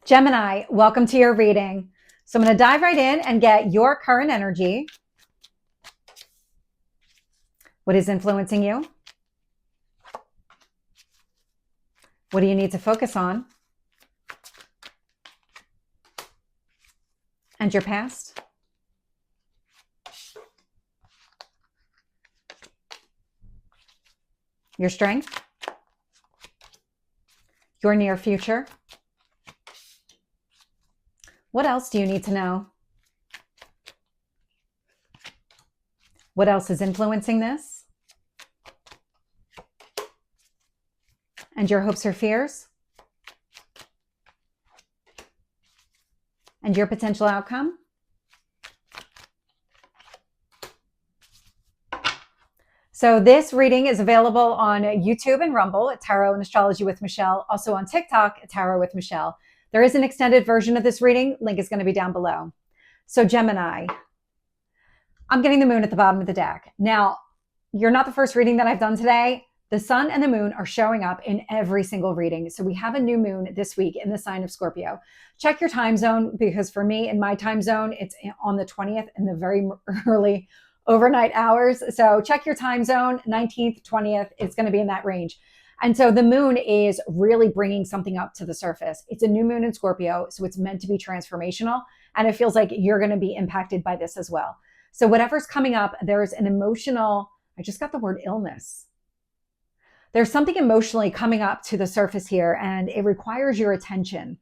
Gemini, welcome to your reading. So I'm going to dive right in and get your current energy. What is influencing you? What do you need to focus on? And your past? Your strength? Your near future? What else do you need to know? What else is influencing this? And your hopes or fears? And your potential outcome? So this reading is available on YouTube and Rumble at Tarot and Astrology with Michelle. Also on TikTok at Tarot with Michelle. There is an extended version of this reading. Link is going to be down below. So Gemini, I'm getting the moon at the bottom of the deck. Now, you're not the first reading that I've done today. The sun and the moon are showing up in every single reading. So we have a new moon this week in the sign of Scorpio. Check your time zone, because for me, in my time zone, it's on the 20th in the very early overnight hours. So check your time zone, 19th, 20th, it's going to be in that range. And so the moon is really bringing something up to the surface. It's a new moon in Scorpio, so it's meant to be transformational. And it feels like you're going to be impacted by this as well. So whatever's coming up, there's an emotional, I just got the word illness. There's something emotionally coming up to the surface here, and it requires your attention.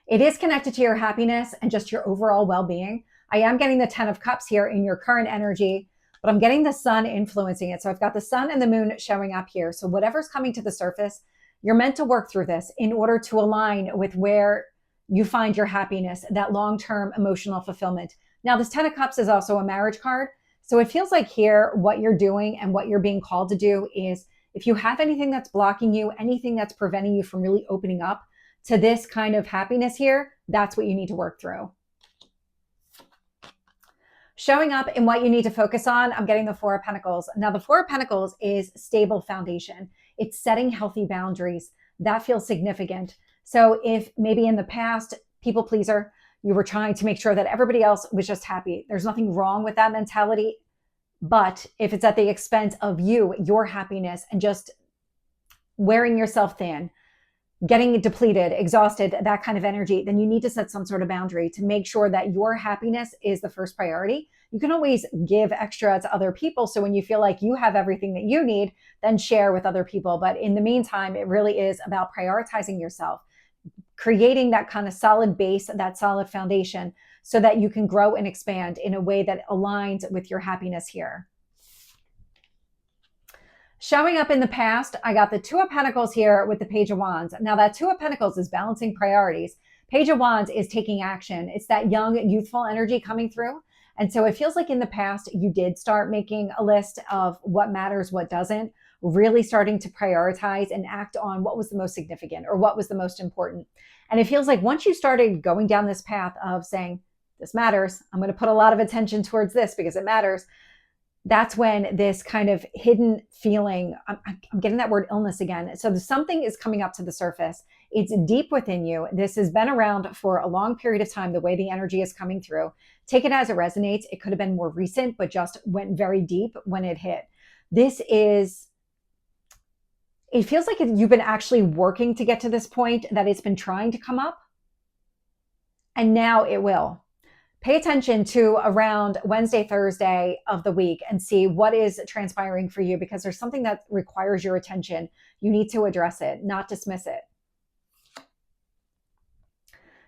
It is connected to your happiness and just your overall well-being. I am getting the 10 of Cups here in your current energy, but I'm getting the sun influencing it. So I've got the sun and the moon showing up here. So whatever's coming to the surface, you're meant to work through this in order to align with where you find your happiness, that long-term emotional fulfillment. Now, this 10 of Cups is also a marriage card. So it feels like here, what you're doing and what you're being called to do is, if you have anything that's blocking you, anything that's preventing you from really opening up to this kind of happiness here, that's what you need to work through. Showing up in what you need to focus on, I'm getting the 4 of Pentacles. Now, the 4 of Pentacles is stable foundation. It's setting healthy boundaries. That feels significant. So if maybe in the past, people pleaser, you were trying to make sure that everybody else was just happy. There's nothing wrong with that mentality. But if it's at the expense of you, your happiness, and just wearing yourself thin, getting depleted, exhausted, that kind of energy, then you need to set some sort of boundary to make sure that your happiness is the first priority. You can always give extra to other people. So when you feel like you have everything that you need, then share with other people. But in the meantime, it really is about prioritizing yourself, creating that kind of solid base, that solid foundation, so that you can grow and expand in a way that aligns with your happiness here. Showing up in the past, I got the 2 of Pentacles here with the Page of Wands. Now that 2 of Pentacles is balancing priorities. Page of Wands is taking action. It's that young, youthful energy coming through. And so it feels like in the past, you did start making a list of what matters, what doesn't, really starting to prioritize and act on what was the most significant or what was the most important. And it feels like once you started going down this path of saying, this matters, I'm going to put a lot of attention towards this because it matters, that's when this kind of hidden feeling, I'm getting that word illness again. So something is coming up to the surface. It's deep within you. This has been around for a long period of time, the way the energy is coming through. Take it as it resonates. It could have been more recent, but just went very deep when it hit. It feels like you've been actually working to get to this point, that it's been trying to come up, and now it will. Pay attention to around Wednesday, Thursday of the week and see what is transpiring for you, because there's something that requires your attention. You need to address it, not dismiss it.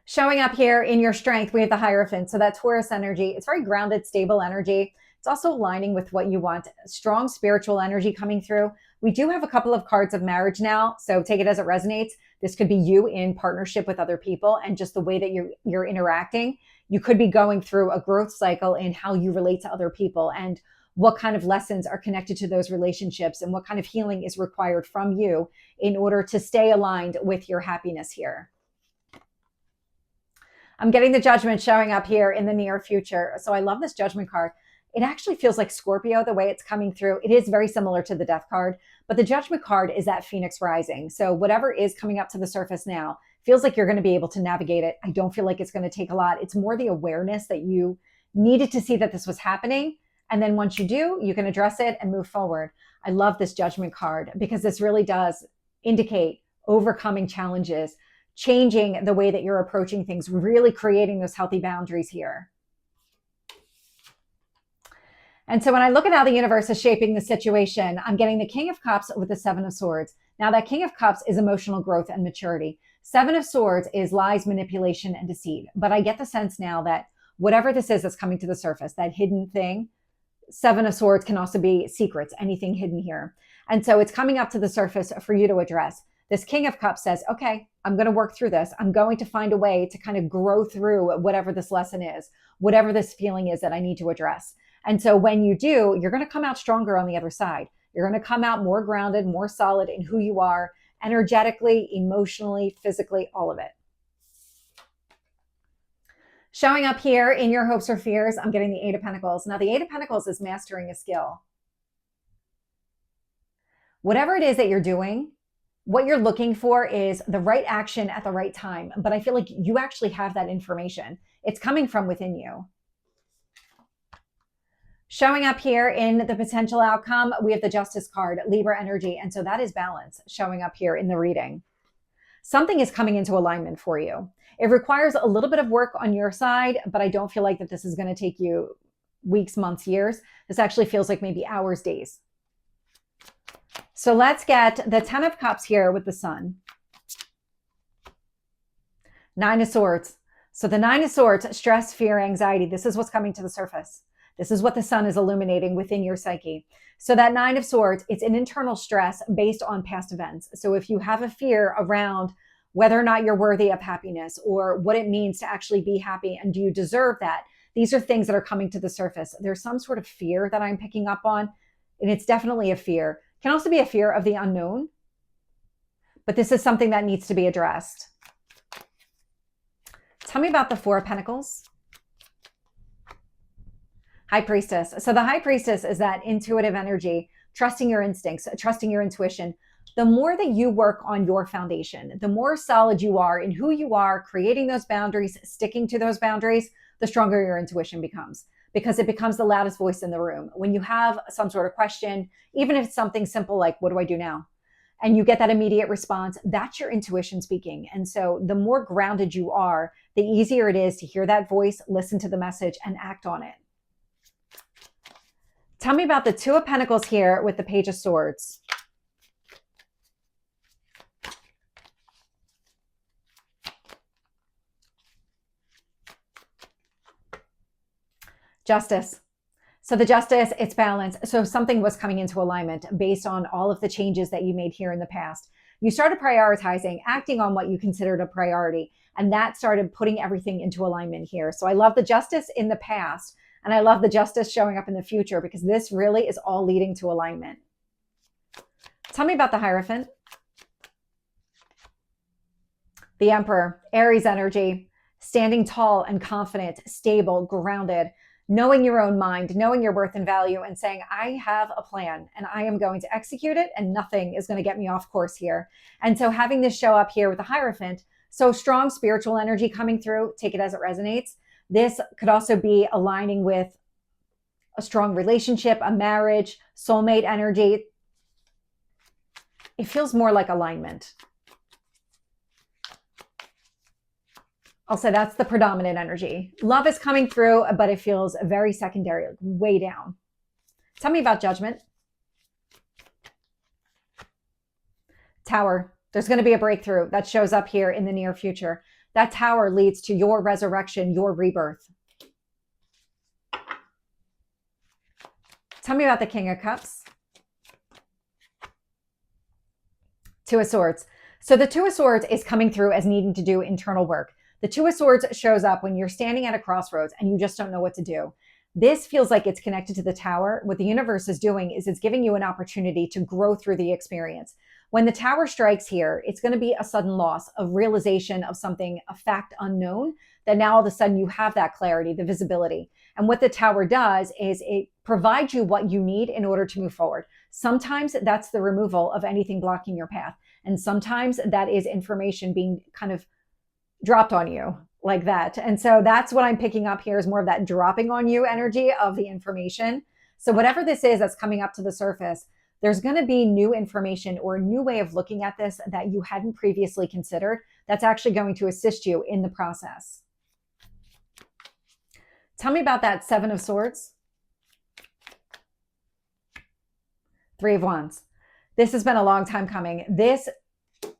Showing up here in your strength, we have the Hierophant. So that Taurus energy, it's very grounded, stable energy. It's also aligning with what you want. Strong spiritual energy coming through. We do have a couple of cards of marriage now, so take it as it resonates. This could be you in partnership with other people, and just the way that you're interacting. You could be going through a growth cycle in how you relate to other people and what kind of lessons are connected to those relationships and what kind of healing is required from you in order to stay aligned with your happiness here. I'm getting the Judgment showing up here in the near future. So I love this Judgment card. It actually feels like Scorpio, the way it's coming through. It is very similar to the Death card, but the Judgment card is that Phoenix rising. So whatever is coming up to the surface now Feels like you're going to be able to navigate it. I don't feel like it's going to take a lot. It's more the awareness that you needed to see that this was happening. And then once you do, you can address it and move forward. I love this Judgment card because this really does indicate overcoming challenges, changing the way that you're approaching things, really creating those healthy boundaries here. And so when I look at how the universe is shaping the situation, I'm getting the King of Cups with the Seven of Swords. Now that King of Cups is emotional growth and maturity. Seven of Swords is lies, manipulation, and deceit. But I get the sense now that whatever this is that's coming to the surface, that hidden thing, Seven of Swords can also be secrets, anything hidden here. And so it's coming up to the surface for you to address. This King of Cups says, okay, I'm going to work through this. I'm going to find a way to kind of grow through whatever this lesson is, whatever this feeling is that I need to address. And so when you do, you're going to come out stronger on the other side. You're going to come out more grounded, more solid in who you are, energetically, emotionally, physically, all of it. Showing up here in your hopes or fears, I'm getting the Eight of Pentacles. Now, the Eight of Pentacles is mastering a skill. Whatever it is that you're doing, what you're looking for is the right action at the right time. But I feel like you actually have that information. It's coming from within you. Showing up here in the potential outcome, we have the Justice card, Libra energy. And so that is balance showing up here in the reading. Something is coming into alignment for you. It requires a little bit of work on your side, but I don't feel like that this is going to take you weeks, months, years. This actually feels like maybe hours, days. So let's get the Ten of Cups here with the Sun. Nine of Swords. So the Nine of Swords, stress, fear, anxiety. This is what's coming to the surface. This is what the Sun is illuminating within your psyche. So that Nine of Swords, it's an internal stress based on past events. So if you have a fear around whether or not you're worthy of happiness or what it means to actually be happy and do you deserve that, these are things that are coming to the surface. There's some sort of fear that I'm picking up on, and it's definitely a fear. It can also be a fear of the unknown, but this is something that needs to be addressed. Tell me about the Four of Pentacles. High Priestess. So the High Priestess is that intuitive energy, trusting your instincts, trusting your intuition. The more that you work on your foundation, the more solid you are in who you are, creating those boundaries, sticking to those boundaries, the stronger your intuition becomes, because it becomes the loudest voice in the room. When you have some sort of question, even if it's something simple like, what do I do now? And you get that immediate response, that's your intuition speaking. And so the more grounded you are, the easier it is to hear that voice, listen to the message, and act on it. Tell me about the Two of Pentacles here with the Page of Swords. Justice. So the Justice, it's balance. So something was coming into alignment based on all of the changes that you made here in the past. You started prioritizing, acting on what you considered a priority, and that started putting everything into alignment here. So I love the Justice in the past, and I love the Justice showing up in the future because this really is all leading to alignment. Tell me about the Hierophant. The Emperor, Aries energy, standing tall and confident, stable, grounded, knowing your own mind, knowing your worth and value, and saying, I have a plan and I am going to execute it and nothing is going to get me off course here. And so having this show up here with the Hierophant, so strong spiritual energy coming through, take it as it resonates. This could also be aligning with a strong relationship, a marriage, soulmate energy. It feels more like alignment. I'll say that's the predominant energy. Love is coming through, but it feels very secondary, like way down. Tell me about Judgment. Tower. There's going to be a breakthrough that shows up here in the near future. That Tower leads to your resurrection, your rebirth. Tell me about the King of Cups. Two of Swords. So the Two of Swords is coming through as needing to do internal work. The Two of Swords shows up when you're standing at a crossroads and you just don't know what to do. This feels like it's connected to the Tower. What the universe is doing is it's giving you an opportunity to grow through the experience. When the Tower strikes here, it's going to be a sudden loss of realization of something, a fact unknown, that now all of a sudden you have that clarity, the visibility. And what the Tower does is it provides you what you need in order to move forward. Sometimes that's the removal of anything blocking your path. And sometimes that is information being kind of dropped on you like that. And so that's what I'm picking up here is more of that dropping on you energy of the information. So whatever this is that's coming up to the surface, there's going to be new information or a new way of looking at this that you hadn't previously considered that's actually going to assist you in the process. Tell me about that Seven of Swords. Three of Wands. This has been a long time coming.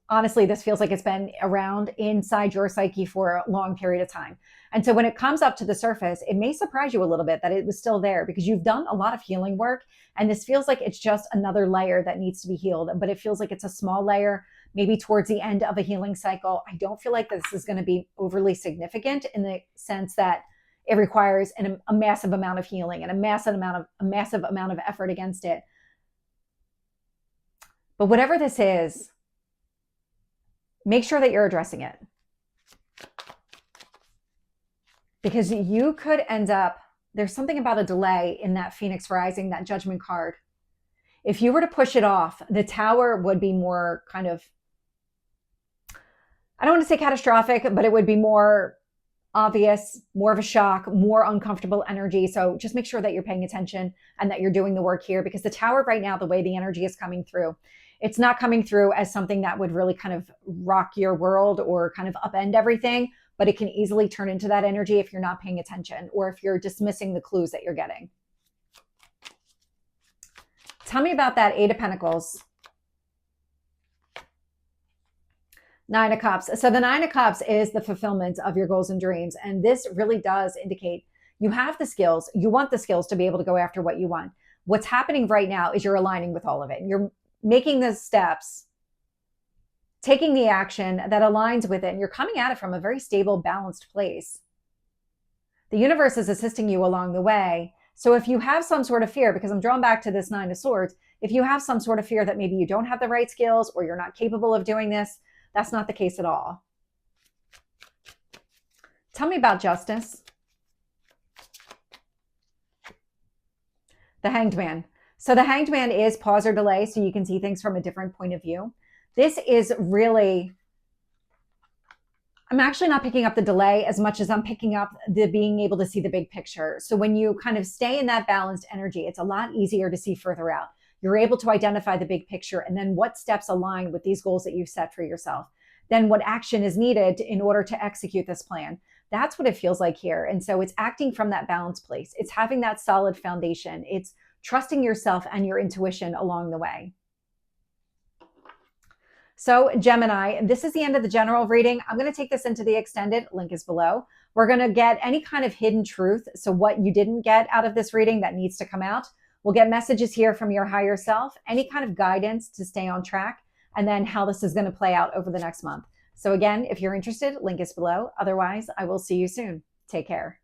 Honestly, this feels like it's been around inside your psyche for a long period of time. And so when it comes up to the surface, it may surprise you a little bit that it was still there because you've done a lot of healing work. And this feels like it's just another layer that needs to be healed, but it feels like it's a small layer, maybe towards the end of a healing cycle. I don't feel like this is going to be overly significant in the sense that it requires a massive amount of healing and a massive amount of effort against it. But whatever this is, make sure that you're addressing it. Because you could end up, there's something about a delay in that Phoenix Rising, that Judgment card. If you were to push it off, the Tower would be more kind of, I don't want to say catastrophic, but it would be more obvious, more of a shock, more uncomfortable energy. So just make sure that you're paying attention and that you're doing the work here, because the Tower right now, the way the energy is coming through, it's not coming through as something that would really kind of rock your world or kind of upend everything, but it can easily turn into that energy if you're not paying attention or if you're dismissing the clues that you're getting. Tell me about that Eight of Pentacles. Nine of Cups. So the Nine of Cups is the fulfillment of your goals and dreams. And this really does indicate you have the skills. You want the skills to be able to go after what you want. What's happening right now is you're aligning with all of it. You're making the steps, taking the action that aligns with it, and you're coming at it from a very stable, balanced place. The universe is assisting you along the way. So if you have some sort of fear, because I'm drawn back to this Nine of Swords, if you have some sort of fear that maybe you don't have the right skills or you're not capable of doing this, that's not the case at all. Tell me about Justice. The Hanged Man. So the Hanged Man is pause or delay, so you can see things from a different point of view. This is really, I'm actually not picking up the delay as much as I'm picking up the being able to see the big picture. So when you kind of stay in that balanced energy, it's a lot easier to see further out. You're able to identify the big picture and then what steps align with these goals that you've set for yourself. Then what action is needed in order to execute this plan. That's what it feels like here. And so it's acting from that balanced place. It's having that solid foundation. It's trusting yourself and your intuition along the way. So Gemini, this is the end of the general reading. I'm going to take this into the extended. Link is below. We're going to get any kind of hidden truth. So what you didn't get out of this reading that needs to come out. We'll get messages here from your higher self, any kind of guidance to stay on track, and then how this is going to play out over the next month. So again, if you're interested, link is below. Otherwise, I will see you soon. Take care.